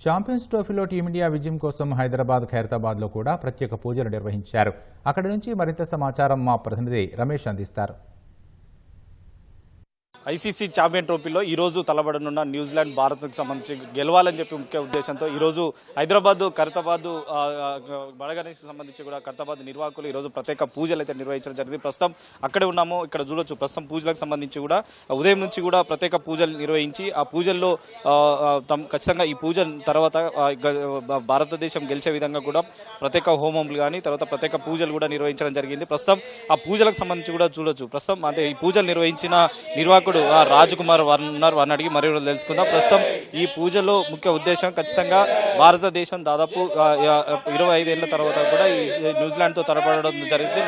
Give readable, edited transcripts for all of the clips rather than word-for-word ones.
Champions ట్రోఫీలో team India విజయం కోసం హైదరాబాద్ ఖైరతాబాద్లో కూడా ప్రత్యేక పూజలు నిర్వహించారు. అక్కడి నుంచి మరింత సమాచారం మా ప్రతినిధి రమేష్ అందిస్తారు. ఐసీసీ ఛాంపియన్ ట్రోఫీలో ఈ రోజు తలబడనున్న న్యూజిలాండ్ భారత్కు సంబంధించి గెలవాలని చెప్పి ముఖ్య ఉద్దేశంతో ఈ రోజు హైదరాబాద్ ఖైరతాబాద్ బడగణేష్ సంబంధించి కూడా ఖైరతాబాద్ నిర్వాహకులు ఈ రోజు ప్రత్యేక పూజలు అయితే నిర్వహించడం జరిగింది. ప్రస్తుతం అక్కడే ఉన్నాము. ఇక్కడ చూడొచ్చు ప్రస్తుతం పూజలకు సంబంధించి కూడా ఉదయం నుంచి కూడా ప్రత్యేక పూజలు నిర్వహించి ఆ పూజల్లో ఖచ్చితంగా ఈ పూజ తర్వాత భారతదేశం గెలిచే విధంగా కూడా ప్రత్యేక హోమంలు కానీ తర్వాత ప్రత్యేక పూజలు కూడా నిర్వహించడం జరిగింది. ప్రస్తుతం ఆ పూజలకు సంబంధించి కూడా చూడొచ్చు. ప్రస్తుతం అంటే ఈ పూజలు నిర్వహించిన నిర్వాహకుడు రాజ్ కుమార్ ఉన్నారు. వారిని అడిగి మరీ తెలుసుకుందాం. ప్రస్తుతం ఈ పూజలో ముఖ్య ఉద్దేశం ఖచ్చితంగా భారతదేశం దాదాపు 25 ఏళ్ల తర్వాత కూడా ఈ న్యూజిలాండ్తో తలపడడం జరిగింది.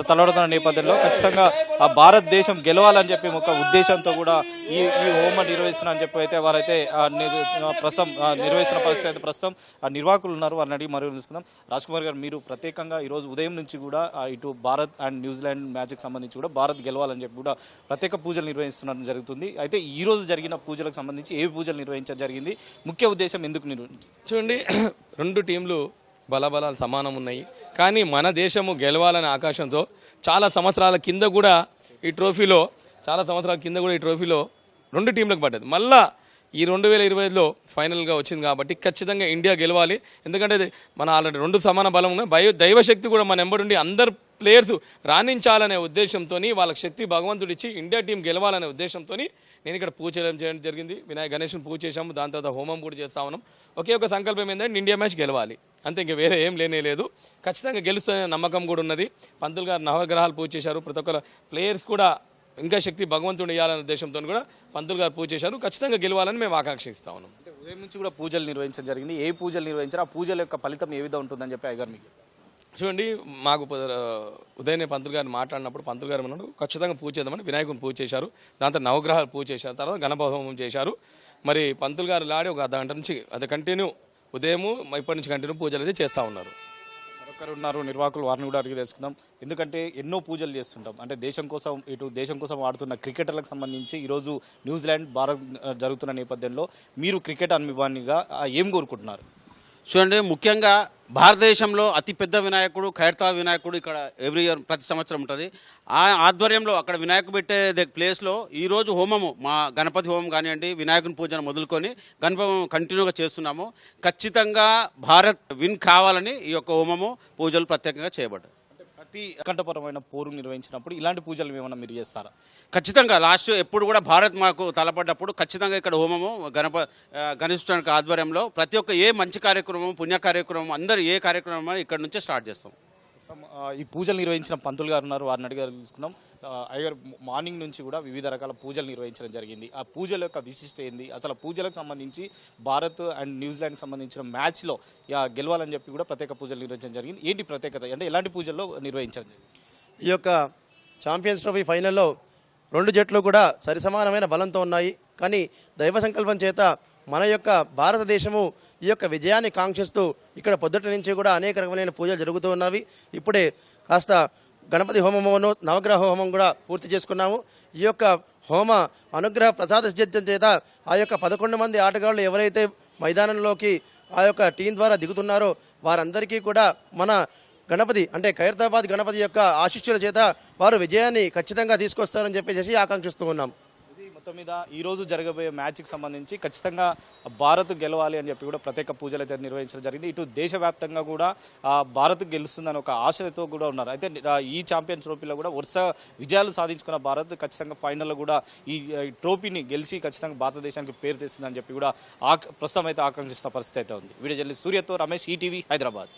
తలపడుతున్న నేపథ్యంలో ఖచ్చితంగా ఆ భారతదేశం గెలవాలని చెప్పి ఒక ఉద్దేశంతో కూడా ఈ హోమం నిర్వహిస్తున్నారని చెప్పి అయితే వారైతే ప్రస్తుతం నిర్వహిస్తున్న పరిస్థితి అయితే ప్రస్తుతం ఆ నిర్వాహకులు ఉన్నారు. వారిని అడిగి మరీ తెలుసుకుందాం. రాజ్ కుమార్ గారు, మీరు ప్రత్యేకంగా ఈ రోజు ఉదయం నుంచి కూడా ఇటు భారత్ అండ్ న్యూజిలాండ్ మ్యాచ్కి సంబంధించి కూడా భారత్ గెలవాలని చెప్పి కూడా ప్రత్యేక పూజలు నిర్వహిస్తున్నట్టు జరుగుతుంది. అయితే ఈ రోజు జరిగిన పూజలకు సంబంధించి ఏ పూజలు నిర్వహించడం జరిగింది, ముఖ్య ఉద్దేశం ఎందుకు చూడండి, రెండు టీంలు బలబలాలు సమానం ఉన్నాయి. కానీ మన దేశము గెలవాలనే ఆకాశంతో చాలా సంవత్సరాల కింద కూడా ఈ ట్రోఫీలో రెండు టీంలకు పడ్డది. మళ్ళా ఈ 2025లో ఫైనల్గా వచ్చింది కాబట్టి ఖచ్చితంగా ఇండియా గెలవాలి. ఎందుకంటే మన ఆల్రెడీ రెండు సమాన బలం ఉన్నాయి. దైవశక్తి కూడా మన ఎంబడి అందరు ప్లేయర్స్ రాణించాలనే ఉద్దేశంతో వాళ్ళకి శక్తి భగవంతుడిచ్చి ఇండియా టీం గెలవాలనే ఉద్దేశంతో నేను ఇక్కడ పూజ చేయడం జరిగింది. గణేష్ని పూజ చేశాము. దాని తర్వాత హోమం కూడా చేస్తా ఉన్నాం. ఒకే ఒక సంకల్పం ఏంటంటే ఇండియా మ్యాచ్ గెలవాలి, అంతే. ఇంకా వేరే ఏం లేదు. ఖచ్చితంగా గెలుస్తున్న నమ్మకం కూడా ఉన్నది. పంతులు గారు నవగ్రహాలు పూజ చేశారు. ప్రతి ఒక్కరు ప్లేయర్స్ కూడా ఇంకా శక్తి భగవంతుడు ఇవ్వాలనే ఉద్దేశంతో కూడా పంతులు గారు పూజ చేశారు. ఖచ్చితంగా గెలవాలని మేము ఆకాంక్షిస్తా ఉన్నాం. ఉదయం నుంచి కూడా పూజలు నిర్వహించడం జరిగింది. ఏ పూజలు నిర్వహించారు, ఆ పూజల యొక్క ఫలితం ఏ విధంగా ఉంటుందని చెప్పి అయ్యగారు మీకు చూడండి, మాకు ఉదయనే పంతులు గారిని మాట్లాడినప్పుడు పంతులు గారు అన్నాడు ఖచ్చితంగా పూజ చేద్దామని వినాయకుని పూజ చేశారు. దాంతో నవగ్రహాలు పూజ చేశారు. తర్వాత గణపతి హోమం చేశారు. మరి పంతులు గారు లాడి ఒక అర్ధ గంట నుంచి అది కంటిన్యూ ఉదయం ఇప్పటి నుంచి కంటిన్యూ పూజలు అయితే చేస్తూ ఉన్నారు. మరొకరు ఉన్నారు నిర్వాహకులు, వారిని కూడా అడిగి తెలుసుకుందాం. ఎందుకంటే ఎన్నో పూజలు చేస్తుంటాం. అంటే దేశం కోసం ఆడుతున్న క్రికెటర్లకు సంబంధించి ఈరోజు న్యూజిలాండ్ భారత్ జరుగుతున్న నేపథ్యంలో మీరు క్రికెట్ అభిమానిగా ఏం కోరుకుంటున్నారు? చూడండి, ముఖ్యంగా భారతదేశంలో అతిపెద్ద వినాయకుడు ఖైరతాబాద్ వినాయకుడు ఇక్కడ ఎవ్రీ ఇయర్ ప్రతి సంవత్సరం ఉంటుంది. ఆ ఆధ్వర్యంలో అక్కడ వినాయకుడు పెట్టే ప్లేస్లో ఈరోజు హోమము, మా గణపతి హోమం కానివ్వండి, వినాయకుని పూజను మొదలుకొని గణపతి హోమం కంటిన్యూగా చేస్తున్నాము. ఖచ్చితంగా భారత్ విన్ కావాలని ఈ యొక్క హోమము పూజలు ప్రత్యేకంగా చేయబడ్డాయి. ప్రతి కంఠపరమైన పోరు నిర్వహించినప్పుడు ఇలాంటి పూజలు ఏమన్నా మీరు చేస్తారా? ఖచ్చితంగా లాస్ట్ ఎప్పుడు కూడా భారత్ మాకు తలపడ్డప్పుడు ఖచ్చితంగా ఇక్కడ హోమము గణేశునికి ఆధ్వర్యంలో ప్రతి ఒక్క ఏ మంచి కార్యక్రమం, పుణ్య కార్యక్రమం, అందరూ ఏ కార్యక్రమం ఇక్కడ నుంచే స్టార్ట్ చేస్తాం. ఈ పూజలు నిర్వహించిన పంతులు గారు ఉన్నారు. వారిని అడిగారు తెలుసుకుందాం. అయ్యగారు, మార్నింగ్ నుంచి కూడా వివిధ రకాల పూజలు నిర్వహించడం జరిగింది. ఆ పూజల యొక్క విశిష్టత ఏంది, అసలు పూజలకు సంబంధించి భారత్ అండ్ న్యూజిలాండ్కి సంబంధించిన మ్యాచ్లో గెలవాలని చెప్పి కూడా ప్రత్యేక పూజలు నిర్వహించడం జరిగింది. ఏంటి ప్రత్యేకత, అంటే ఎలాంటి పూజల్లో నిర్వహించడం జరిగింది? ఈ యొక్క ఛాంపియన్స్ ట్రోఫీ ఫైనల్లో రెండు జట్లు కూడా సరిసమానమైన బలంతో ఉన్నాయి. కానీ దైవ సంకల్పం చేత మన యొక్క భారతదేశము ఈ యొక్క విజయాన్ని కాంక్షిస్తూ ఇక్కడ పొద్దుట నుంచి కూడా అనేక రకమైన పూజలు జరుగుతూ ఉన్నవి. ఇప్పుడే కాస్త గణపతి హోమమును నవగ్రహ హోమం కూడా పూర్తి చేసుకున్నాము. ఈ యొక్క హోమ అనుగ్రహ ప్రసాద సిద్ధ్యం చేత ఆ యొక్క 11 మంది ఆటగాళ్ళు ఎవరైతే మైదానంలోకి ఆ యొక్క టీం ద్వారా దిగుతున్నారో వారందరికీ కూడా మన గణపతి అంటే ఖైరతాబాద్ గణపతి యొక్క ఆశీస్సుల చేత వారు విజయాన్ని ఖచ్చితంగా తీసుకొస్తారని చెప్పేసి ఆకాంక్షిస్తూ ఉన్నాం. మొత్తం మీద ఈ రోజు జరగబోయే మ్యాచ్కి సంబంధించి ఖచ్చితంగా భారత్ గెలవాలి అని చెప్పి కూడా ప్రత్యేక పూజలు అయితే నిర్వహించడం జరిగింది. ఇటు దేశవ్యాప్తంగా కూడా భారత్ గెలుస్తుందని ఒక ఆశతో కూడా ఉన్నారు. అయితే ఈ ఛాంపియన్స్ ట్రోఫీలో కూడా వరుస విజయాలు సాధించుకున్న భారత్ ఖచ్చితంగా ఫైనల్లో కూడా ఈ ట్రోఫీని గెలిచి ఖచ్చితంగా భారతదేశానికి పేరు తెస్తుందని చెప్పి కూడా ప్రస్తుతం అయితే ఆకాంక్షిస్తున్న పరిస్థితి అయితే ఉంది. వీడియో జర్నలిస్ట్ సూర్యతో రమేష్, ఈటీవీ, హైదరాబాద్.